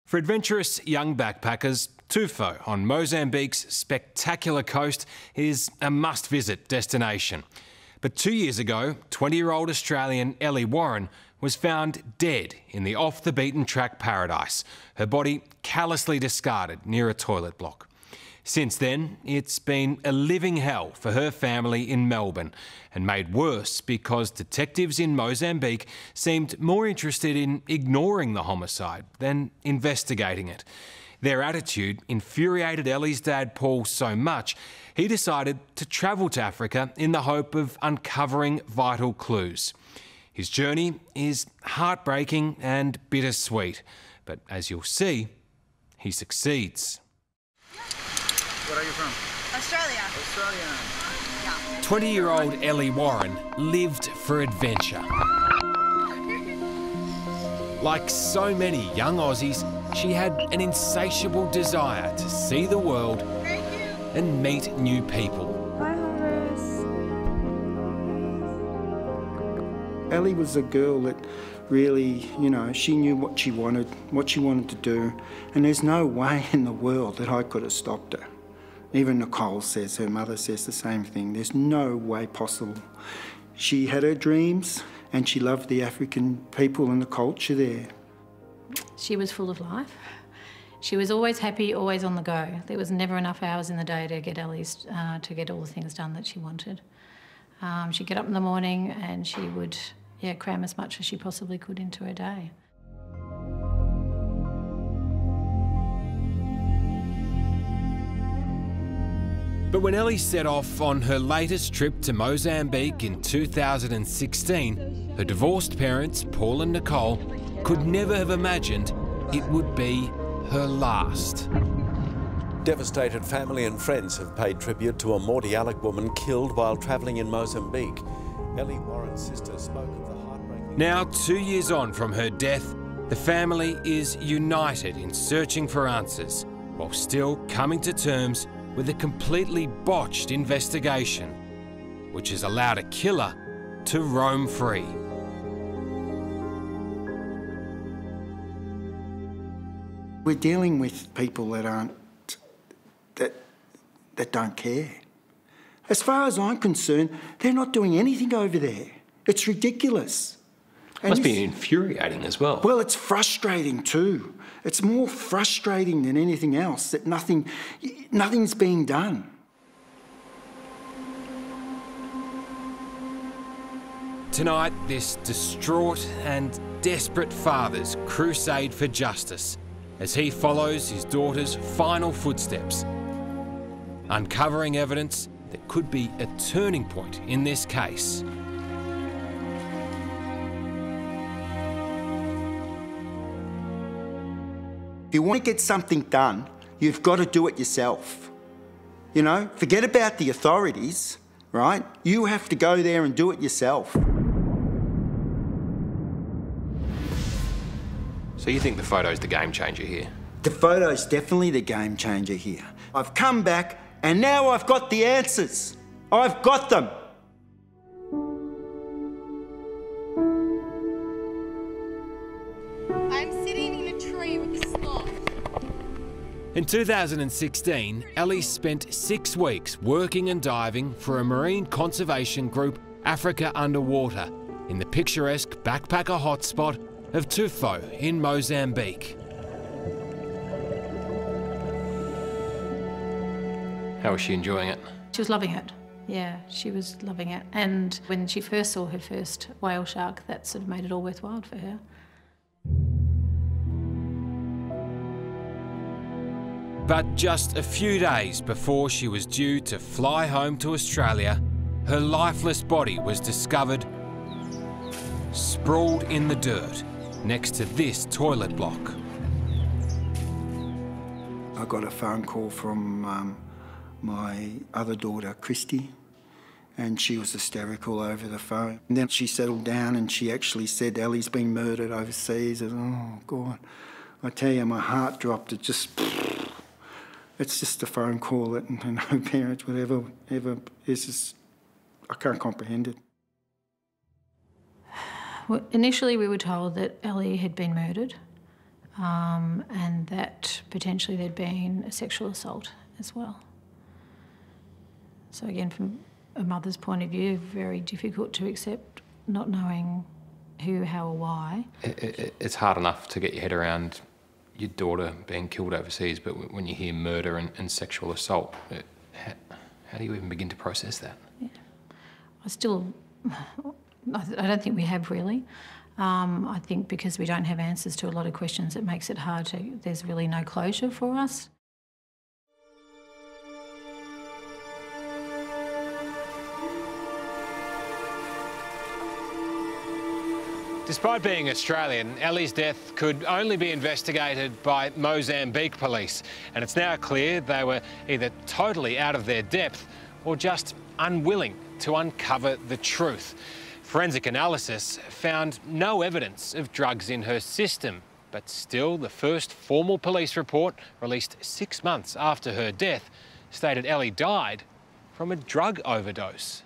For adventurous young backpackers, Tofo on Mozambique's spectacular coast is a must-visit destination. But 2 years ago, 20-year-old Australian Elly Warren was found dead in the off-the-beaten-track paradise, her body callously discarded near a toilet block. Since then, it's been a living hell for her family in Melbourne, and made worse because detectives in Mozambique seemed more interested in ignoring the homicide than investigating it. Their attitude infuriated Elly's dad Paul so much, he decided to travel to Africa in the hope of uncovering vital clues. His journey is heartbreaking and bittersweet, but as you'll see, he succeeds. Where are you from? Australia. Australia. 20-year-old Elly Warren lived for adventure. Like so many young Aussies, she had an insatiable desire to see the world and meet new people. Hi, Horace. Elly was a girl that really, she knew what she wanted to do, and there's no way in the world that I could have stopped her. Even Nicole says, her mother says the same thing. There's no way possible. She had her dreams and she loved the African people and the culture there. She was full of life. She was always happy, always on the go. There was never enough hours in the day to get Ellys to get all the things done that she wanted. She'd get up in the morning and she would cram as much as she possibly could into her day. But when Elly set off on her latest trip to Mozambique in 2016, her divorced parents, Paul and Nicole, could never have imagined it would be her last. Devastated family and friends have paid tribute to a Mordialloc woman killed while travelling in Mozambique. Elly Warren's sister spoke of the heartbreaking... Now, 2 years on from her death, the family is united in searching for answers, while still coming to terms with a completely botched investigation, which has allowed a killer to roam free. We're dealing with people that don't care. As far as I'm concerned, they're not doing anything over there. It's ridiculous. It must be infuriating as well. Well, it's frustrating too. It's more frustrating than anything else that nothing's being done. Tonight, this distraught and desperate father's crusade for justice as he follows his daughter's final footsteps, uncovering evidence that could be a turning point in this case. If you want to get something done, you've got to do it yourself. Forget about the authorities, right? You have to go there and do it yourself. So you think the photo's the game changer here? The photo's definitely the game changer here. I've come back and now I've got the answers. I've got them. I'm sitting in a tree with a sloth. In 2016, Elly spent 6 weeks working and diving for a marine conservation group, Africa Underwater, in the picturesque backpacker hotspot of Tofo in Mozambique. How was she enjoying it? She was loving it. Yeah, she was loving it. And when she first saw her first whale shark, that sort of made it all worthwhile for her. But just a few days before she was due to fly home to Australia, her lifeless body was discovered sprawled in the dirt next to this toilet block. I got a phone call from my other daughter, Christy, and she was hysterical over the phone. And then she settled down and she actually said, Elly's been murdered overseas. And, oh, God. I tell you, my heart dropped. It's just a phone call that no parents would ever it's just, I can't comprehend it. Well, initially we were told that Elly had been murdered, and that potentially there'd been a sexual assault as well. So again, from a mother's point of view, very difficult to accept, not knowing who, how or why. It's hard enough to get your head around your daughter being killed overseas, but when you hear murder and sexual assault, how do you even begin to process that? Yeah. I don't think we have really. I think because we don't have answers to a lot of questions, it makes it hard to, there's really no closure for us. Despite being Australian, Ellie's death could only be investigated by Mozambique police, and it's now clear they were either totally out of their depth or just unwilling to uncover the truth. Forensic analysis found no evidence of drugs in her system, but still the first formal police report, released 6 months after her death, stated Elly died from a drug overdose.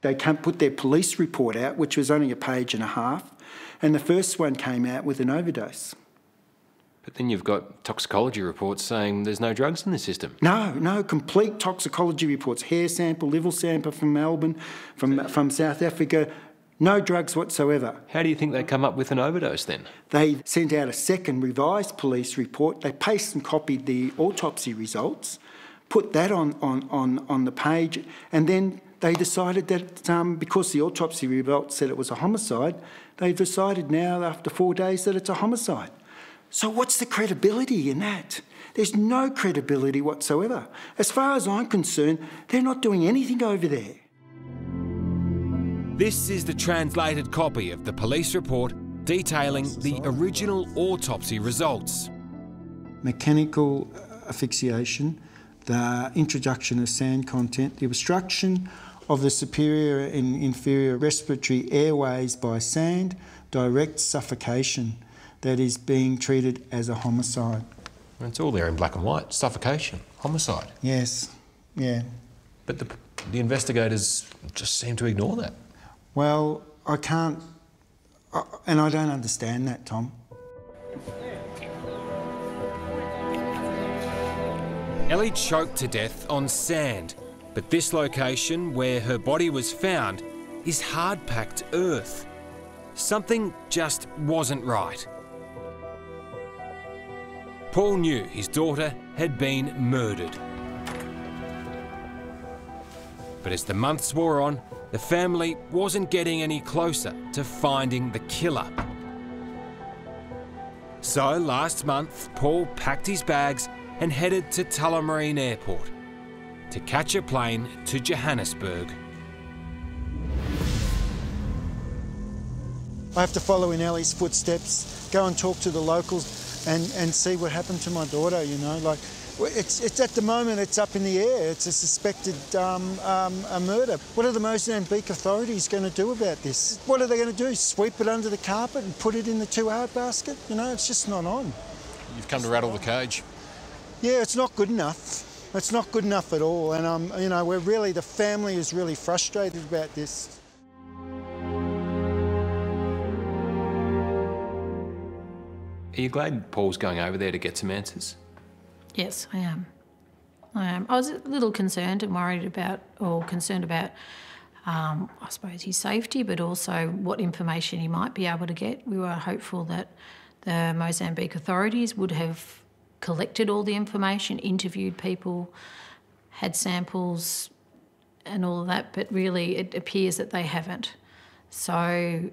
They can't put their police report out, which was only a page and a half, and the first one came out with an overdose. But then you've got toxicology reports saying there's no drugs in the system. No, complete toxicology reports, hair sample, liver sample from Melbourne, from South Africa, no drugs whatsoever. How do you think they come up with an overdose then? They sent out a second revised police report. They pasted and copied the autopsy results, put that on the page, and then they decided that because the autopsy results said it was a homicide, they've decided now after 4 days that it's a homicide. So what's the credibility in that? There's no credibility whatsoever. As far as I'm concerned, they're not doing anything over there. This is the translated copy of the police report detailing the original autopsy results. Mechanical asphyxiation, the introduction of sand content, the obstruction of the superior and inferior respiratory airways by sand, direct suffocation that is being treated as a homicide. It's all there in black and white. Suffocation, homicide. Yes, yeah. But the investigators just seem to ignore that. Well, I can't, and I don't understand that, Tom. Elly choked to death on sand, but this location where her body was found is hard-packed earth. Something just wasn't right. Paul knew his daughter had been murdered. But as the months wore on, the family wasn't getting any closer to finding the killer. So last month, Paul packed his bags and headed to Tullamarine Airport to catch a plane to Johannesburg. I have to follow in Ellie's footsteps, go and talk to the locals and see what happened to my daughter, you know. Like, it's at the moment, it's up in the air. It's a suspected a murder. What are the Mozambique authorities going to do about this? What are they going to do, sweep it under the carpet and put it in the too-hard basket? You know, it's just not on. You've come to rattle the cage. Yeah, it's not good enough. It's not good enough at all, and you know, the family is really frustrated about this. Are you glad Paul's going over there to get some answers? Yes, I am. I was a little concerned and worried about, I suppose, his safety, but also what information he might be able to get. We were hopeful that the Mozambique authorities would have collected all the information, interviewed people, had samples and all of that, but really it appears that they haven't. So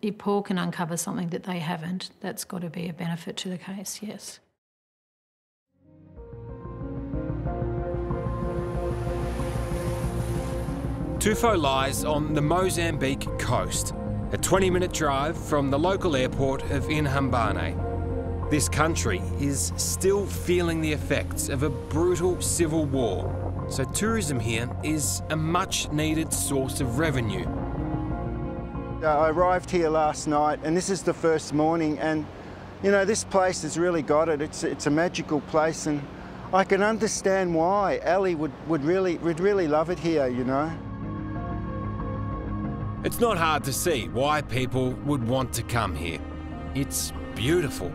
if Paul can uncover something that they haven't, that's got to be a benefit to the case, yes. Tofo lies on the Mozambique coast, a 20-minute drive from the local airport of Inhambane. This country is still feeling the effects of a brutal civil war, so tourism here is a much-needed source of revenue. I arrived here last night, and this is the first morning, and you know, this place has really got it. It's a magical place, and I can understand why Elly would really love it here, you know. It's not hard to see why people would want to come here. It's beautiful.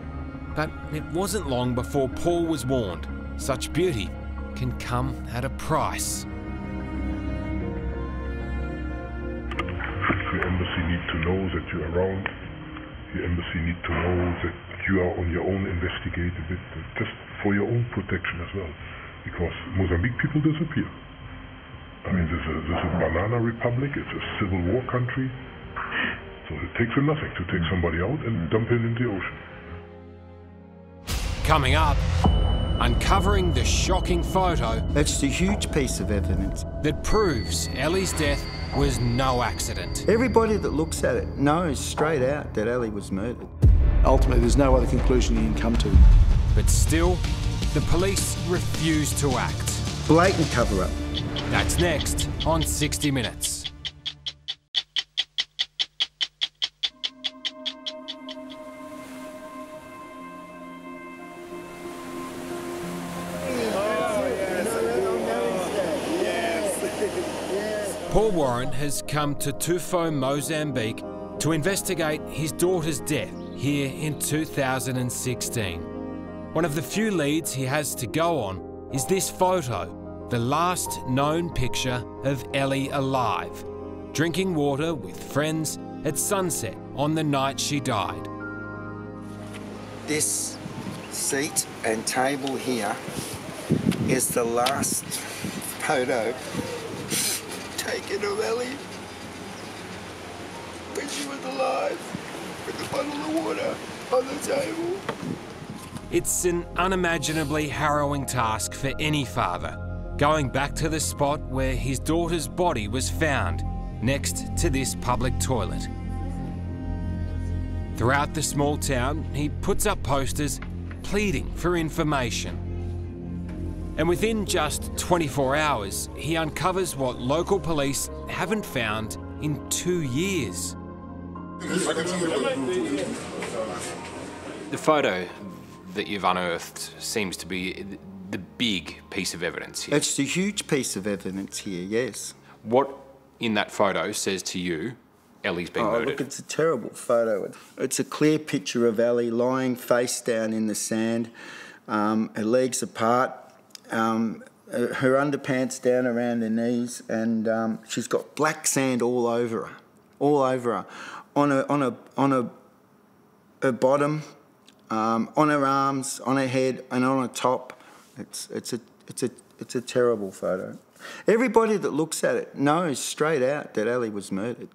But it wasn't long before Paul was warned such beauty can come at a price. Your embassy need to know that you're around. Your embassy need to know that you are on your own, investigate a bit, just for your own protection as well. Because Mozambique people disappear. I mean, this is a banana republic, it's a civil war country. So it takes nothing to take somebody out and dump him in the ocean. Coming up, uncovering the shocking photo It's a huge piece of evidence. that proves Ellie's death was no accident. Everybody that looks at it knows straight out that Elly was murdered. Ultimately, there's no other conclusion you can come to. But still, the police refuse to act. Blatant cover-up. That's next on 60 Minutes. Paul Warren has come to Tofo, Mozambique to investigate his daughter's death here in 2016. One of the few leads he has to go on is this photo, the last known picture of Elly alive, drinking water with friends at sunset on the night she died. This seat and table here is the last photo taken of Elly when she was alive, with a bottle of water on the table. It's an unimaginably harrowing task for any father, going back to the spot where his daughter's body was found, next to this public toilet. Throughout the small town, he puts up posters pleading for information. And within just 24 hours, he uncovers what local police haven't found in 2 years. The photo that you've unearthed seems to be the big piece of evidence here. It's a huge piece of evidence here, yes. What in that photo says to you Ellie's been murdered? Look, it's a terrible photo. It's a clear picture of Elly lying face down in the sand, her legs apart, her underpants down around her knees, and she's got black sand all over her, on her bottom, on her arms, on her head, and on her top. It's a terrible photo. Everybody that looks at it knows straight out that Elly was murdered.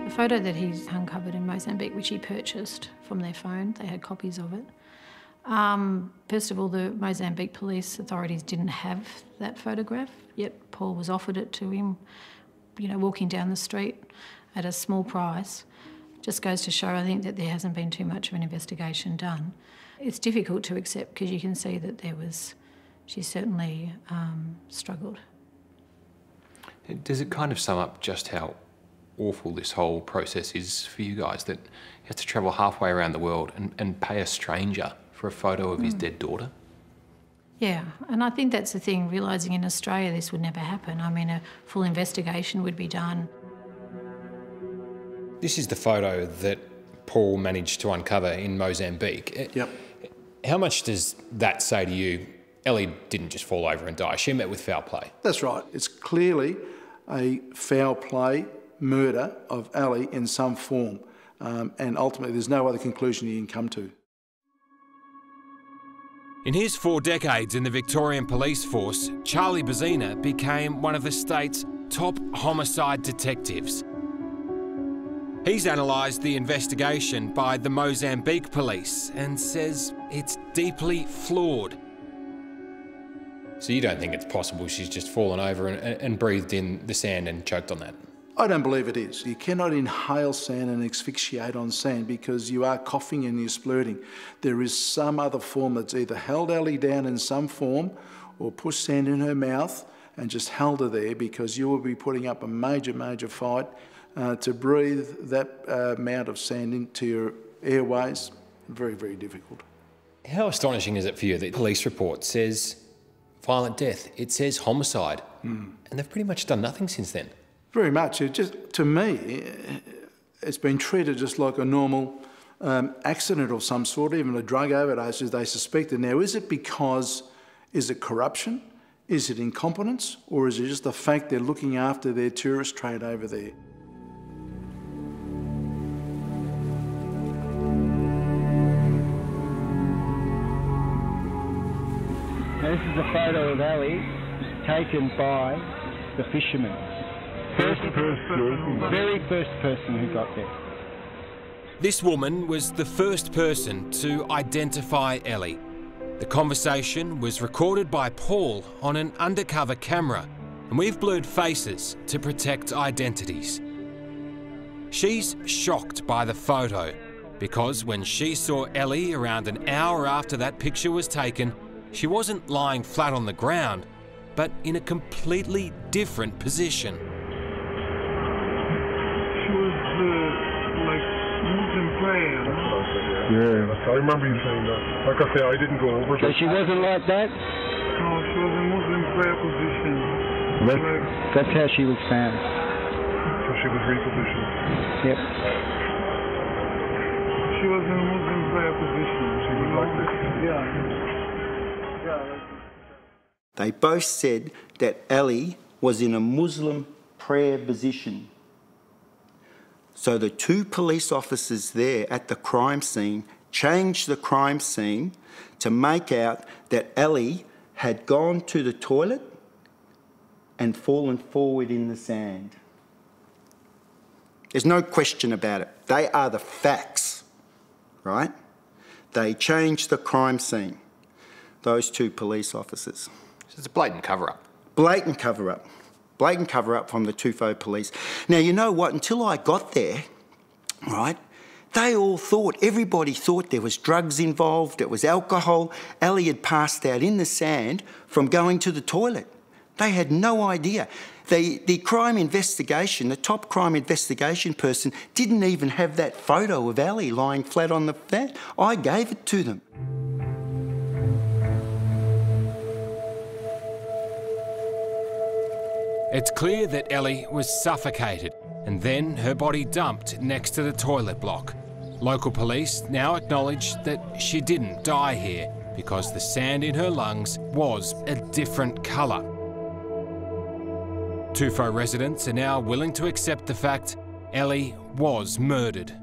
The photo that he's uncovered in Mozambique, which he purchased from their phone, they had copies of it. First of all, the Mozambique police authorities didn't have that photograph, yet Paul was offered it to him, you know, walking down the street at a small price. Just goes to show, I think, that there hasn't been too much of an investigation done. It's difficult to accept because you can see that she certainly struggled. Does it kind of sum up just how awful this whole process is for you guys, that you have to travel halfway around the world and pay a stranger for a photo of his dead daughter? Yeah, and I think that's the thing, realising in Australia this would never happen. I mean, a full investigation would be done. This is the photo that Paul managed to uncover in Mozambique. Yep. How much does that say to you? Elly didn't just fall over and die. She met with foul play. That's right. It's clearly a foul play murder of Elly in some form, and ultimately there's no other conclusion you can come to. In his 4 decades in the Victorian Police Force, Charlie Bezina became one of the state's top homicide detectives. He's analysed the investigation by the Mozambique police and says it's deeply flawed. So you don't think it's possible she's just fallen over and breathed in the sand and choked on that? I don't believe it is. You cannot inhale sand and asphyxiate on sand because you are coughing and you're splurting. There is some other form that's either held Elly down in some form or pushed sand in her mouth and just held her there, because you will be putting up a major, major fight to breathe that amount of sand into your airways. Very, very difficult. How astonishing is it for you that the police report says violent death? It says homicide. And they've pretty much done nothing since then. Very much. It just, to me, it's been treated just like a normal accident of some sort, even a drug overdose as they suspected. Now, is it corruption? Is it incompetence? Or is it just the fact they're looking after their tourist trade over there? Now, this is a photo of Elly taken by the fisherman. Very first person who got there. This woman was the first person to identify Elly. The conversation was recorded by Paul on an undercover camera, and we've blurred faces to protect identities. She's shocked by the photo because when she saw Elly around an hour after that picture was taken, she wasn't lying flat on the ground, but in a completely different position. She was like Muslim prayer. Yeah, I remember you saying that. Like I say, I didn't go over. So she wasn't like that? No, she was in Muslim prayer position. That's how she was found. So she was repositioned. Yep. She was in a Muslim prayer position. She was like this. Yeah. They both said that Elly was in a Muslim prayer position. So the two police officers there at the crime scene changed the crime scene to make out that Elly had gone to the toilet and fallen forward in the sand. There's no question about it. They are the facts, right? They changed the crime scene, those two police officers. It's a blatant cover-up. Blatant cover-up. Blatant cover-up from the Tofo police. Now, you know what? Until I got there, right, they all thought, everybody thought there was drugs involved, it was alcohol. Elly had passed out in the sand from going to the toilet. They had no idea. The crime investigation, the top crime investigation person, didn't even have that photo of Elly lying flat on the mat. I gave it to them. It's clear that Elly was suffocated and then her body dumped next to the toilet block. Local police now acknowledge that she didn't die here because the sand in her lungs was a different colour. Tofo residents are now willing to accept the fact Elly was murdered.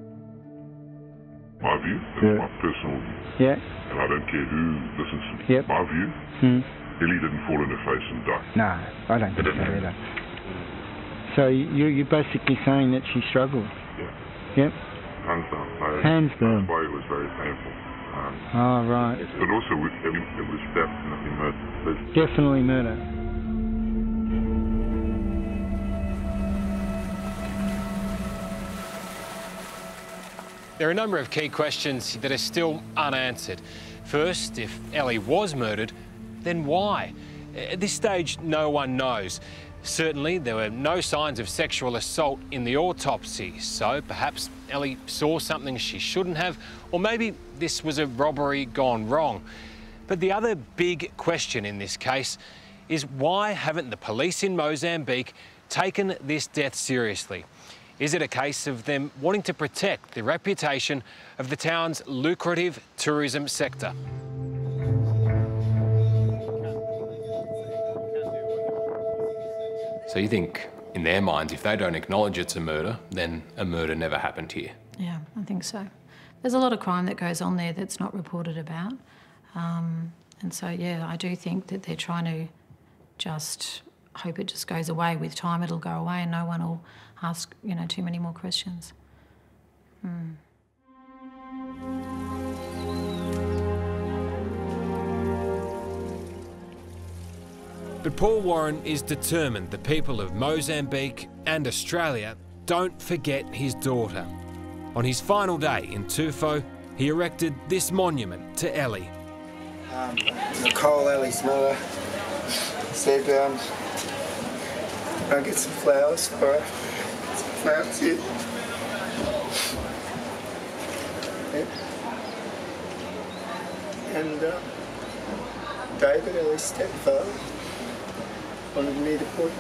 My view, that's my personal view. Yeah. And I don't care who listens to me. Yep. My view, Elly didn't fall in her face and die. No, I don't think so either. So you're basically saying that she struggled? Yeah. Yep. Hands down. Hands down. That's why it was very painful. Oh, right. But also, it was definitely murder. Definitely murder. There are a number of key questions that are still unanswered. First, if Elly was murdered, then why? At this stage, no one knows. Certainly, there were no signs of sexual assault in the autopsy, so perhaps Elly saw something she shouldn't have, or maybe this was a robbery gone wrong. But the other big question in this case is why haven't the police in Mozambique taken this death seriously? Is it a case of them wanting to protect the reputation of the town's lucrative tourism sector? So you think, in their minds, if they don't acknowledge it's a murder, then a murder never happened here? Yeah, I think so. There's a lot of crime that goes on there that's not reported about. And so, yeah, I do think that they're trying to just hope it just goes away. With time, it'll go away and no one will ask, you know, too many more questions. But Paul Warren is determined the people of Mozambique and Australia don't forget his daughter. On his final day in Tofo, he erected this monument to Elly. Nicole, Elly's mother, said, I'll get some flowers for her. Some flowers here. And David, Elly's stepfather, wanted me to put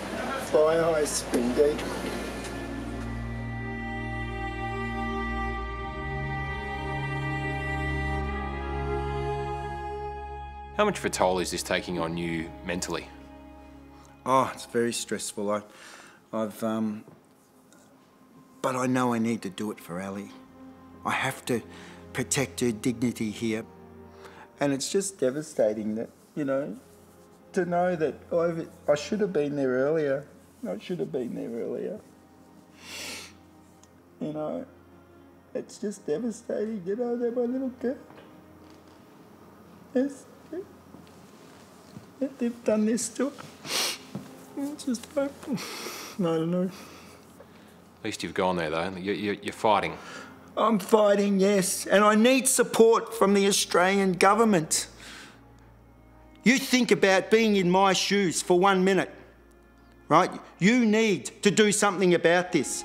fly ice in deep How much of a toll is this taking on you mentally? Oh, it's very stressful. But I know I need to do it for Elly. I have to protect her dignity here. And it's just devastating that, you know, to know that I should have been there earlier. I should have been there earlier. You know, it's just devastating, you know, that my little girl. Yes, they've done this to her. It's just hope. I don't know. At least you've gone there, though. You're fighting. I'm fighting, yes, and I need support from the Australian government. You think about being in my shoes for 1 minute, right? You need to do something about this.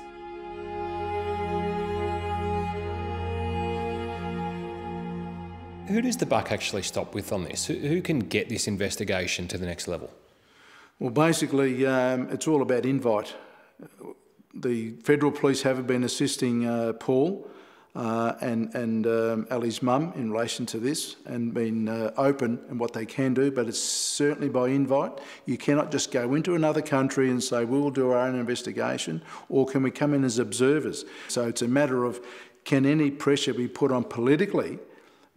Who does the buck actually stop with on this? Who can get this investigation to the next level? Well, basically, it's all about invite. The federal police have been assisting Paul and Ellie's mum in relation to this and been open in what they can do, but it's certainly by invite. You cannot just go into another country and say, we'll do our own investigation, or can we come in as observers? So it's a matter of, can any pressure be put on politically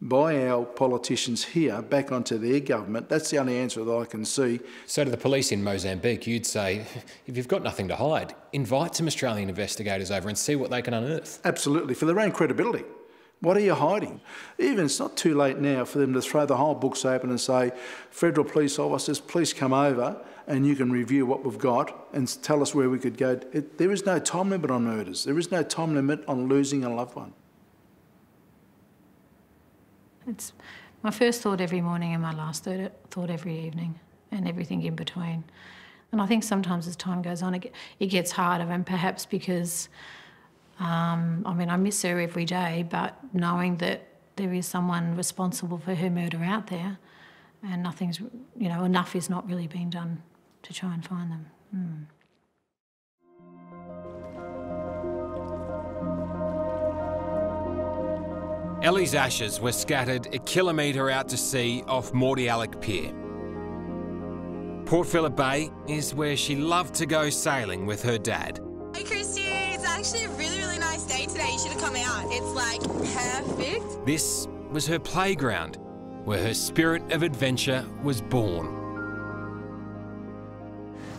by our politicians here back onto their government? That's the only answer that I can see. So to the police in Mozambique, you'd say, if you've got nothing to hide, invite some Australian investigators over and see what they can unearth. Absolutely, for their own credibility. What are you hiding? Even it's not too late now for them to throw the whole books open and say, federal police officers, please come over and you can review what we've got and tell us where we could go. There is no time limit on murders. There is no time limit on losing a loved one. It's my first thought every morning and my last thought every evening, and everything in between. And I think sometimes as time goes on, it gets harder, and perhaps because, I mean, I miss her every day, but knowing that there is someone responsible for her murder out there, and nothing's, you know, enough is not really being done to try and find them. Elly's ashes were scattered a kilometre out to sea off Mordialloc Pier. Port Phillip Bay is where she loved to go sailing with her dad. Hey Christy, it's actually a really, really nice day today. You should have come out. It's like perfect. This was her playground, where her spirit of adventure was born.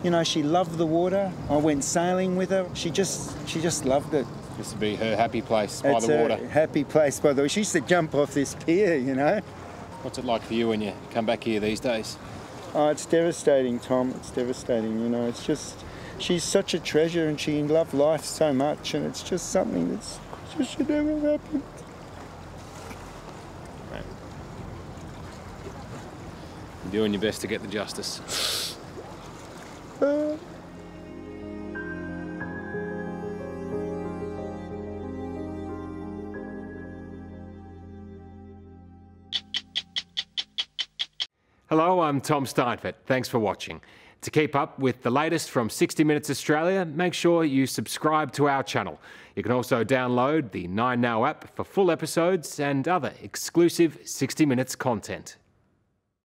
You know, she loved the water. I went sailing with her. She just loved it. This would be her happy place by It's the water. her happy place by the water. She used to jump off this pier, you know. What's it like for you when you come back here these days? Oh, it's devastating, Tom. It's devastating, you know. It's just, she's such a treasure and she loved life so much, and it's just something that's just should never have happened. Right. You're doing your best to get the justice. Hello, I'm Tom Steinfort. Thanks for watching. To keep up with the latest from 60 Minutes Australia, make sure you subscribe to our channel. You can also download the 9Now app for full episodes and other exclusive 60 Minutes content.